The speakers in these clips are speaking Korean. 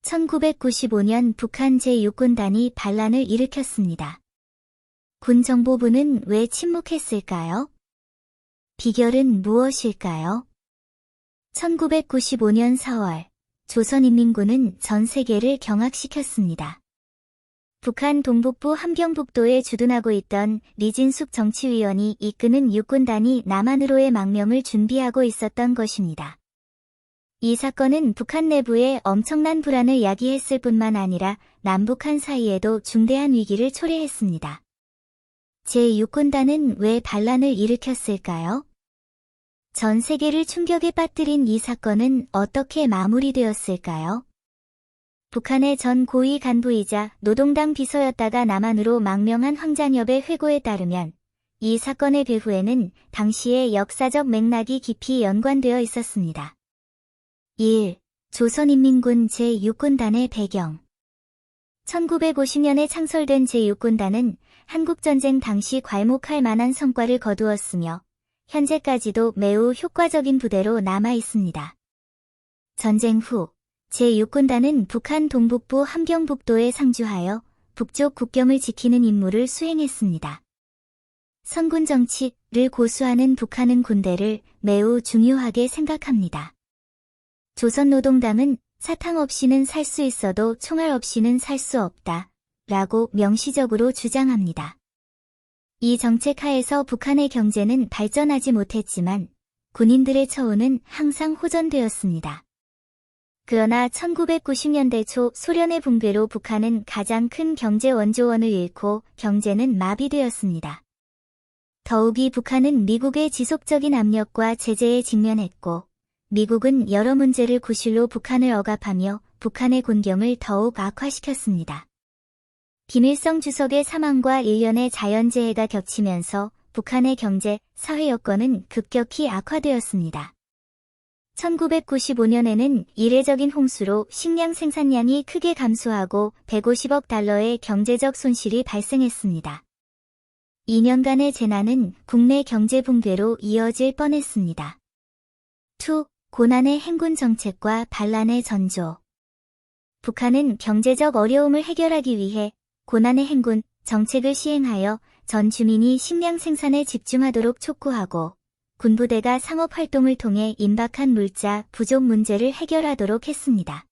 1995년 북한 제6군단이 반란을 일으켰습니다. 군정보부는 왜 침묵했을까요? 비결은 무엇일까요? 1995년 4월, 조선인민군은 전 세계를 경악시켰습니다. 북한 동북부 함경북도에 주둔하고 있던 리진숙 정치위원이 이끄는 육군단이 남한으로의 망명을 준비하고 있었던 것입니다. 이 사건은 북한 내부에 엄청난 불안을 야기했을 뿐만 아니라 남북한 사이에도 중대한 위기를 초래했습니다. 제6군단은 왜 반란을 일으켰을까요? 전 세계를 충격에 빠뜨린 이 사건은 어떻게 마무리되었을까요? 북한의 전 고위 간부이자 노동당 비서였다가 남한으로 망명한 황장엽의 회고에 따르면 이 사건의 배후에는 당시의 역사적 맥락이 깊이 연관되어 있었습니다. 1. 조선인민군 제6군단의 배경 1950년에 창설된 제6군단은 한국전쟁 당시 괄목할 만한 성과를 거두었으며 현재까지도 매우 효과적인 부대로 남아 있습니다. 전쟁 후 제6군단은 북한 동북부 함경북도에 상주하여 북쪽 국경을 지키는 임무를 수행했습니다. 선군 정치를 고수하는 북한은 군대를 매우 중요하게 생각합니다. 조선노동당은 사탕 없이는 살 수 있어도 총알 없이는 살 수 없다 라고 명시적으로 주장합니다. 이 정책 하에서 북한의 경제는 발전하지 못했지만 군인들의 처우는 항상 호전되었습니다. 그러나 1990년대 초 소련의 붕괴로 북한은 가장 큰 경제 원조원을 잃고 경제는 마비되었습니다. 더욱이 북한은 미국의 지속적인 압력과 제재에 직면했고 미국은 여러 문제를 구실로 북한을 억압하며 북한의 군경을 더욱 악화시켰습니다. 김일성 주석의 사망과 일련의 자연재해가 겹치면서 북한의 경제, 사회 여건은 급격히 악화되었습니다. 1995년에는 이례적인 홍수로 식량 생산량이 크게 감소하고 150억 달러의 경제적 손실이 발생했습니다. 2년간의 재난은 국내 경제 붕괴로 이어질 뻔했습니다. 2. 고난의 행군 정책과 반란의 전조 북한은 경제적 어려움을 해결하기 위해 고난의 행군 정책을 시행하여 전 주민이 식량 생산에 집중하도록 촉구하고 군부대가 상업활동을 통해 임박한 물자 부족 문제를 해결하도록 했습니다.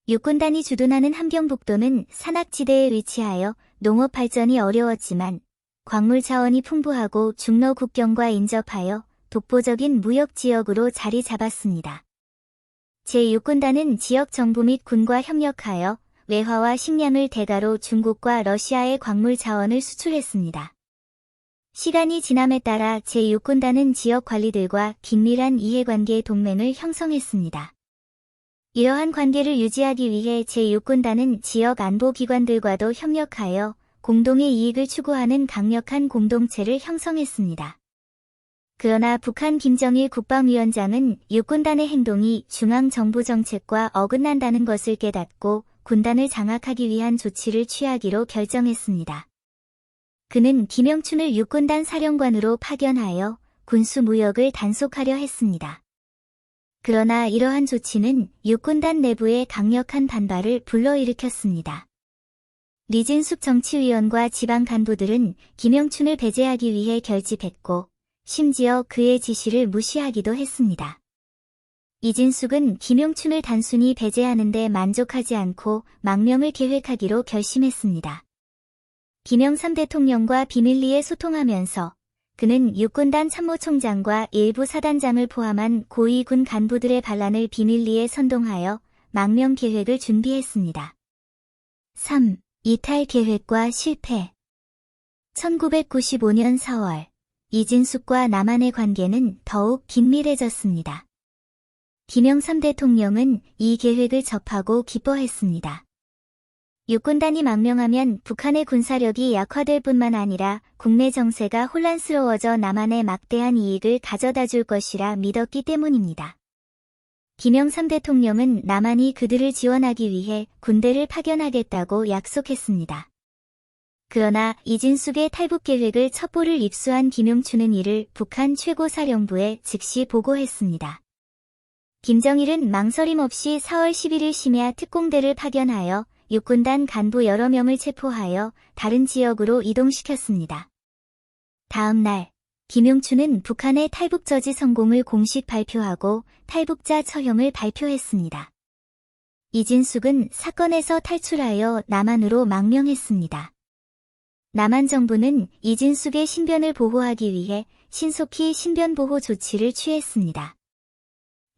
육군단이 주둔하는 함경북도는 산악지대에 위치하여 농업 발전이 어려웠지만 광물 자원이 풍부하고 중러 국경과 인접하여 독보적인 무역지역으로 자리 잡았습니다. 제6군단은 지역 정부 및 군과 협력하여 외화와 식량을 대가로 중국과 러시아의 광물 자원을 수출했습니다. 시간이 지남에 따라 제6군단은 지역 관리들과 긴밀한 이해관계 동맹을 형성했습니다. 이러한 관계를 유지하기 위해 제6군단은 지역 안보기관들과도 협력하여 공동의 이익을 추구하는 강력한 공동체를 형성했습니다. 그러나 북한 김정일 국방위원장은 육군단의 행동이 중앙정부 정책과 어긋난다는 것을 깨닫고 군단을 장악하기 위한 조치를 취하기로 결정했습니다. 그는 김영춘을 육군단 사령관으로 파견하여 군수 무역을 단속하려 했습니다. 그러나 이러한 조치는 육군단 내부에 강력한 반발을 불러일으켰습니다. 리진숙 정치위원과 지방 간부들은 김영춘을 배제하기 위해 결집했고 심지어 그의 지시를 무시하기도 했습니다. 이진숙은 김영춘을 단순히 배제하는 데 만족하지 않고 망명을 계획하기로 결심했습니다. 김영삼 대통령과 비밀리에 소통하면서 그는 육군단 참모총장과 일부 사단장을 포함한 고위 군 간부들의 반란을 비밀리에 선동하여 망명 계획을 준비했습니다. 3. 이탈 계획과 실패 1995년 4월 이진숙과 남한의 관계는 더욱 긴밀해졌습니다. 김영삼 대통령은 이 계획을 접하고 기뻐했습니다. 육군단이 망명하면 북한의 군사력이 약화될 뿐만 아니라 국내 정세가 혼란스러워져 남한에 막대한 이익을 가져다 줄 것이라 믿었기 때문입니다. 김영삼 대통령은 남한이 그들을 지원하기 위해 군대를 파견하겠다고 약속했습니다. 그러나 이진숙의 탈북 계획을 첩보를 입수한 김용춘은 이를 북한 최고사령부에 즉시 보고했습니다. 김정일은 망설임 없이 4월 11일 심야 특공대를 파견하여 육군단 간부 여러 명을 체포하여 다른 지역으로 이동시켰습니다. 다음 날, 김용춘은 북한의 탈북 저지 성공을 공식 발표하고 탈북자 처형을 발표했습니다. 이진숙은 사건에서 탈출하여 남한으로 망명했습니다. 남한 정부는 이진숙의 신변을 보호하기 위해 신속히 신변보호 조치를 취했습니다.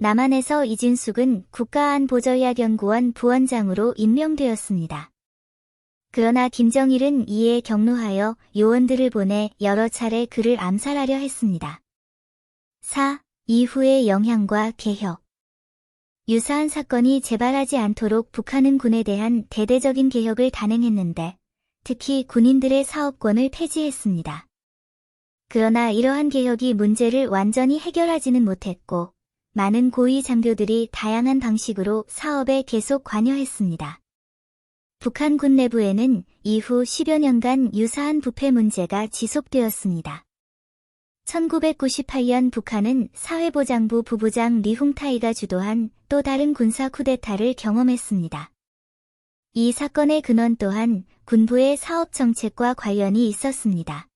남한에서 이진숙은 국가안보전략연구원 부원장으로 임명되었습니다. 그러나 김정일은 이에 격노하여 요원들을 보내 여러 차례 그를 암살하려 했습니다. 4. 이후의 영향과 개혁. 유사한 사건이 재발하지 않도록 북한은 군에 대한 대대적인 개혁을 단행했는데 특히 군인들의 사업권을 폐지했습니다. 그러나 이러한 개혁이 문제를 완전히 해결하지는 못했고 많은 고위 장교들이 다양한 방식으로 사업에 계속 관여했습니다. 북한 군 내부에는 이후 10여 년간 유사한 부패 문제가 지속되었습니다. 1998년 북한은 사회보장부 부부장 리홍타이가 주도한 또 다른 군사 쿠데타를 경험했습니다. 이 사건의 근원 또한 군부의 사업 정책과 관련이 있었습니다.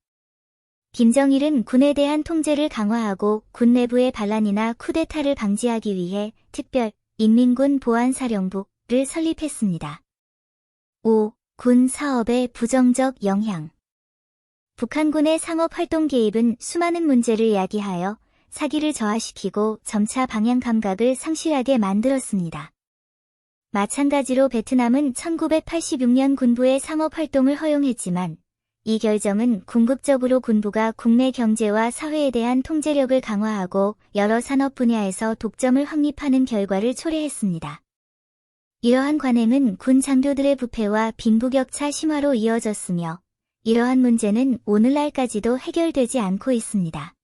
김정일은 군에 대한 통제를 강화하고 군 내부의 반란이나 쿠데타를 방지하기 위해 특별 인민군 보안사령부를 설립했습니다. 5. 군 사업의 부정적 영향. 북한군의 상업활동 개입은 수많은 문제를 야기하여 사기를 저하시키고 점차 방향 감각을 상실하게 만들었습니다. 마찬가지로 베트남은 1986년 군부의 상업활동을 허용했지만 이 결정은 궁극적으로 군부가 국내 경제와 사회에 대한 통제력을 강화하고 여러 산업 분야에서 독점을 확립하는 결과를 초래했습니다. 이러한 관행은 군 장교들의 부패와 빈부격차 심화로 이어졌으며 이러한 문제는 오늘날까지도 해결되지 않고 있습니다.